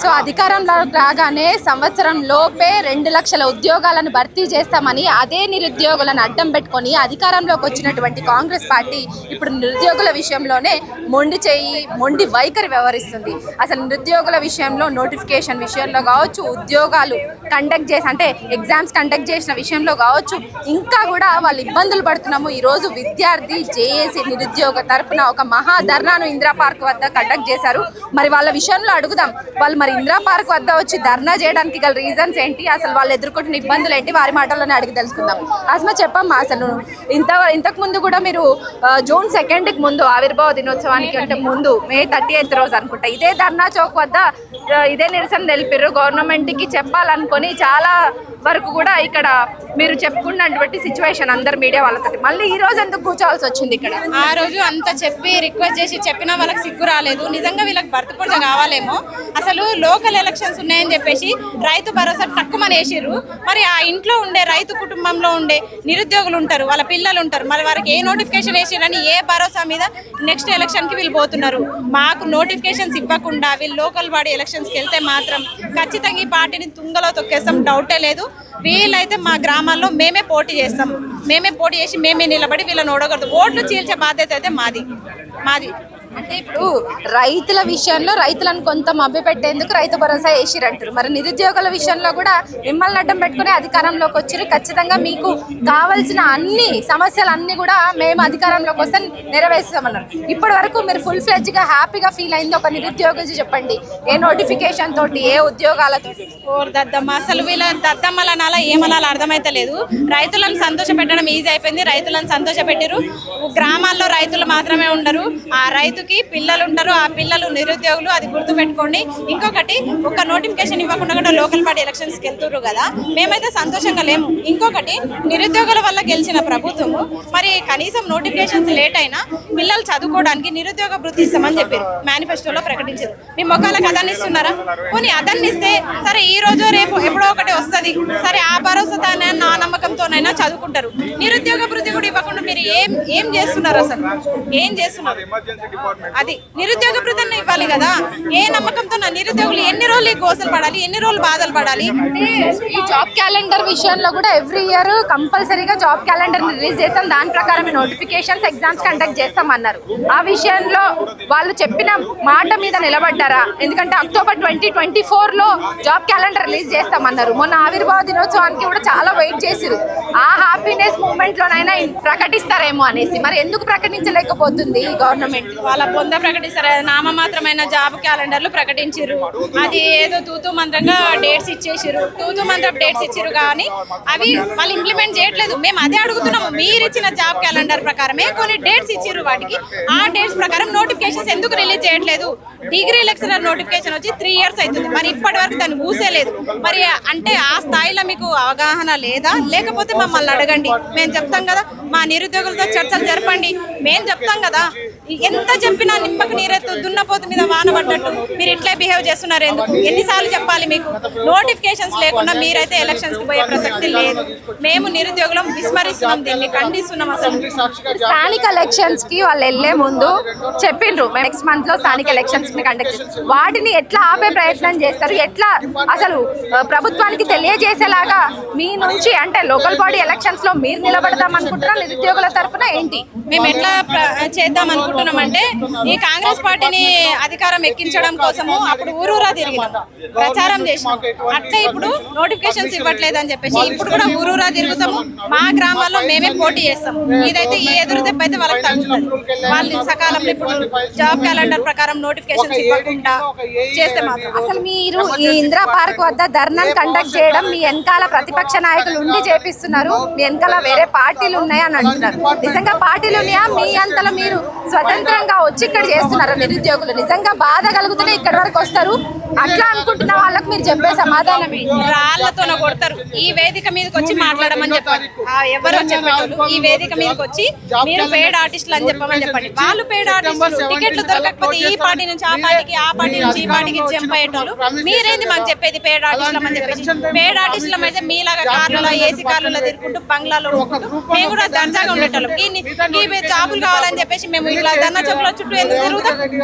So అధికారంలో రాగానే సంవత్సరం లోపే 2 లక్షల ఉద్యోగాలను భర్తీ చేస్తామని అదే నిరుద్యోగులను అడ్డం పెట్టుకొని అధికారంలోకి వచ్చినటువంటి కాంగ్రెస్ పార్టీ ఇప్పుడు నిరుద్యోగుల విషయంలోనే మొండి వైఖరి వ్యవహరిస్తుంది. అసలు నిరుద్యోగుల విషయంలో నోటిఫికేషన్ విషయంలో కావచ్చు, ఉద్యోగాలు కండక్ట్ చేసి అంటే ఎగ్జామ్స్ కండక్ట్ చేసిన విషయంలో కావచ్చు, ఇంకా కూడా వాళ్ళు ఇబ్బందులు పడుతున్నాము. ఈరోజు విద్యార్థి జేఏసీ నిరుద్యోగ తరపున ఒక మహా ధర్నాను ఇందిరా పార్క్ వద్ద కండక్ట్ చేశారు. మరి వాళ్ళ విషయంలో అడుగుదాం, వాళ్ళు మరి ఇందిరా పార్క్ వద్ద వచ్చి ధర్నా చేయడానికి గల రీజన్స్ ఏంటి, అసలు వాళ్ళు ఎదుర్కొంటున్న ఇబ్బందులు ఏంటి, వారి మాటల్లోనే అడిగి తెలుసుకుందాం. అసలు చెప్పమ్మా, అసలు ఇంతకు ముందు కూడా మీరు జూన్ 2కి ముందు ఆవిర్భావ దినోత్సవానికి అంటే ముందు మే 30th రోజు అనుకుంటా ఇదే ధర్నా చౌక్ వద్ద ఇదే నిరసన తెలిపారు. గవర్నమెంట్కి చెప్పాలనుకొని చాలా వరకు కూడా ఇక్కడ మీరు చెప్పుకున్నటువంటి సిచ్యువేషన్ అందరు మీడియా వాళ్ళతో, మళ్ళీ ఈ రోజు ఎందుకు కూర్చోవాల్సి వచ్చింది ఇక్కడ? ఆ రోజు అంతా చెప్పి రిక్వెస్ట్ చేసి చెప్పినా వాళ్ళకి సిగ్గు రాలేదు. నిజంగా వీళ్ళకి భర్తపూర్త కావాలేమో. అసలు లోకల్ ఎలక్షన్స్ ఉన్నాయని చెప్పేసి రైతు భరోసా తక్కువని వేసిర్రు. మరి ఆ ఇంట్లో ఉండే రైతు కుటుంబంలో ఉండే నిరుద్యోగులు ఉంటారు, వాళ్ళ పిల్లలు ఉంటారు, మరి వారికి ఏ నోటిఫికేషన్ వేసిరని ఏ భరోసా మీద నెక్స్ట్ ఎలక్షన్కి వీళ్ళు పోతున్నారు. మాకు నోటిఫికేషన్స్ ఇవ్వకుండా వీళ్ళు లోకల్ బాడీ ఎలక్షన్స్కి వెళ్తే మాత్రం ఖచ్చితంగా ఈ పార్టీని తుంగలో తొక్కేస్తాం, డౌటే లేదు. వీళ్ళైతే మా గ్రామాల్లో మేమే పోటీ చేస్తాం, మేమే పోటీ చేసి మేమే నిలబడి వీళ్ళని ఓడగొడతాం. ఓట్లు చీల్చే బాధ్యత అయితే మాది. అంటే ఇప్పుడు రైతుల విషయంలో రైతులను కొంత మభ్యపెట్టేందుకు రైతు భరోసా వేసిరంటారు. మరి నిరుద్యోగుల విషయంలో కూడా మిమ్మల్ని అడ్డం పెట్టుకుని అధికారంలోకి వచ్చి ఖచ్చితంగా మీకు కావాల్సిన అన్ని సమస్యలన్నీ కూడా మేము అధికారంలోకి వస్తే నెరవేర్స్తామన్నారు. ఇప్పటి వరకు మీరు ఫుల్ ఫ్లెడ్జ్గా హ్యాపీగా ఫీల్ అయింది ఒక నిరుద్యోగి చెప్పండి, ఏ నోటిఫికేషన్ తోటి, ఏ ఉద్యోగాలతో? దద్దమ్మ, అసలు వీళ్ళ దద్దమ్మలనాలా ఏమనాలో అర్థమైతే లేదు. రైతులను సంతోష పెట్టడం ఈజీ అయిపోయింది. రైతులను సంతోష పెట్టిరు. గ్రామాల్లో రైతులు మాత్రమే ఉండరు, ఆ రైతుకి పిల్లలు ఉంటారు, ఆ పిల్లలు నిరుద్యోగులు, అది గుర్తు పెట్టుకోండి. ఇంకొకటి, ఒక నోటిఫికేషన్ ఇవ్వకుండా కూడా లోకల్ బాడీ ఎలక్షన్స్కి వెళ్తున్నారు కదా, మేమైతే సంతోషంగా లేము. ఇంకొకటి, నిరుద్యోగుల వల్ల గెలిచిన ప్రభుత్వము మరి కనీసం నోటిఫికేషన్స్ లేట్ అయినా పిల్లలు చదువుకోవడానికి నిరుద్యోగ వృత్తి ఇస్తామని చెప్పారు, మేనిఫెస్టోలో ప్రకటించారు. మీ మొక్కలకు అదాన్ని ఇస్తున్నారా? పోనీ అదాన్ని ఇస్తే సరే, ఈ రోజు రేపు ఎప్పుడో ఒకటి వస్తుంది, సరే ఆ భరోసాతోనే నా నమ్మకంతోనైనా చదువుకుంటారు. నిరుద్యోగ వృత్తి కూడా ఇవ్వకుండా మీరు ఏం చేస్తున్నారు? అసలు ఏం చేస్తున్నారు? అది నిరుద్యోగ వృత్తిని ఇవ్వాలి కదా. ఏ నమ్మకంతో నిరుద్యోగులు ఎన్ని రోజులు ఈ గోసలు పడాలి, ఎన్ని రోజులు బాధలు పడాలి? ఈ జాబ్ క్యాలెండర్ విషయంలో కూడా ఎవ్రీ ఇయర్ కంపల్సరీగా జాబ్ క్యాలెండర్ రిలీజ్ చేస్తాం, దాని ప్రకారం నోటిఫికేషన్స్ ఎగ్జామ్స్ కండక్ట్ చేస్తామన్నారు. ఆ విషయంలో వాళ్ళు చెప్పిన మాట మీద నిలబడ్డారా? ఎందుకంటే అక్టోబర్ 2024లో జాబ్ క్యాలెండర్ రిలీజ్ చేస్తామన్నారు. మొన్న ఆవిర్భావ దినోత్సవానికి కూడా చాలా వెయిట్ చేసిరు, ఆ హ్యాపీనెస్ మూమెంట్ లోనైనా ప్రకటిస్తారేమో అనేసి. మరి ఎందుకు ప్రకటించలేకపోతుంది గవర్నమెంట్? వాళ్ళ పొంద ప్రకటిస్తారు, నామమాత్రమైన జాబ్ క్యాలెండర్లు ప్రకటించారు. అది ఏదో తూతూ మంత్రంగా డేట్స్ ఇచ్చేసారు, తూతూ మంత్రం డేట్స్ ఇచ్చారు, కానీ అవి వాళ్ళు ఇంప్లిమెంట్ చేయట్లేదు. మేము అదే అడుగుతున్నాము, మీరు ఇచ్చిన జాబ్ క్యాలెండర్ ప్రకారమే కొన్ని డేట్స్ ఇచ్చారు, వాటికి ఆ డేట్స్ ప్రకారం నోటిఫికేషన్స్ ఎందుకు రిలీజ్ చేయట్లేదు? డిగ్రీ లెక్చరర్ నోటిఫికేషన్ వచ్చి 3 years అవుతుంది, మరి ఇప్పటి వరకు దాన్ని ఊసేలేదు. మరి అంటే ఆ స్థాయిలో మీకు అవగాహన లేదా? లేకపోతే మమ్మల్ని అడగండి, మేము చెప్తాం కదా. మా నిరుద్యోగులతో చర్చలు జరపండి, మేము చెప్తాం కదా. ఎంత చెప్పినా నిమ్మకు నీరెత్తు దున్నపోతు మీద వాన పడ్డట్టు మీరు ఇట్లే బిహేవ్ చేస్తున్నారు ఎందుకు? ఎన్నిసార్లు చెప్పాలి మీకు? నోటిఫికేషన్స్ లేకుండా మీరైతే ఎలక్షన్స్కి పోయే ప్రసక్తి లేదు. మేము నిరుద్యోగులం విస్మరిస్తున్నాం, దీన్ని ఖండిస్తున్నాం. అసలు స్థానిక ఎలక్షన్స్ కి వాళ్ళు వెళ్లే ముందు చెప్పిండ్రు నెక్స్ట్ మంత్ లో స్థానిక ఎలక్షన్స్ ని కండక్ట్ చేస్తారు. వాటిని ఎట్లా ఆపే ప్రయత్నం చేస్తారు? ఎట్లా అసలు ప్రభుత్వానికి తెలియజేసేలాగా మీ నుంచి అంటే లోకల్ బాడీ ఎలక్షన్స్ లో మీరు నిలబడదాం అనుకుంటున్నా నిరుద్యోగుల తరఫున ఏంటి? మేము ఎట్లా చేద్దాం అనుకుంటున్నామంటే, ఈ కాంగ్రెస్ పార్టీని అధికారం ఎక్కించడం కోసము అప్పుడు ఊరూరా తిరిగినాం, ప్రచారం చేసినాం. అట్లే ఇప్పుడు నోటిఫికేషన్స్ ఇవ్వట్లేదు అని చెప్పేసి ఇప్పుడు కూడా ఊరూరా తిరుగుతాము. మా గ్రామాల్లో మేమే పోటీ చేస్తాం. ఇదైతే ఈ ఎదురు దెబ్బ అయితే వాళ్ళకి తగ్గుతుంది. వాళ్ళు సకాలంలో ఇప్పుడు జాబ్ క్యాలెండర్ ప్రకారం నోటిఫికేషన్స్ ఇవ్వకుండా చేస్తే మాత్రం. అసలు మీరు ఈ ఇందిరా పార్క్ వద్ద ధర్నాను కండక్ట్ చేయడం మీ వెనకాల ప్రతిపక్ష నాయకులు ఉండి చేపిస్తున్నారు, మీ వెనకాల వేరే పార్టీలు ఉన్నాయని అంటున్నారు. నిజంగా పార్టీలు ఉన్నాయా? మీ అంతలో మీరు స్వతంత్రంగా వచ్చి ఇక్కడ చేస్తున్నారు నిరుద్యోగులు? నిజంగా బాధ కలుగుతూనే ఇక్కడి వరకు వస్తారు. అట్లా అనుకుంటున్న వాళ్ళకి మీరు చెప్పే సమాధానం ఏంటి? రాళ్లతో కొడతారు. ఈ వేదిక మీదకి వచ్చి మాట్లాడమని చెప్పండి. ఎవరో చెప్పేటోళ్ళు ఈ వేదిక మీదకి వచ్చి మీరు పేడ్ ఆర్టిస్టులు అని చెప్పమని చెప్పండి. వాళ్ళు పేడ్ ఆర్టిస్టులు, టికెట్లు దొరకకపోతే ఈ పార్టీ నుంచి ఆ పార్టీకి, ఆ పార్టీ నుంచి ఈ పార్టీకి జంప్ అయ్యేటోళ్ళు. మీరేంది మాకు చెప్పేది పేడ్ ఆర్టిస్టులు అని చెప్పేసి? పేడ్ ఆర్టిస్టుల అయితే మీలాగా కార్లలో, ఏసీ కార్లలో తిరుగుకుంటూ, బంగ్లాలో మేము కూడా దర్జాగా ఉండేటోళ్ళం. ఈ జాబులు కావాలని చెప్పేసి మేము ఇట్లా ధర్నా చౌక్ల చుట్టూ ఎందుకు తిరుగుతాం?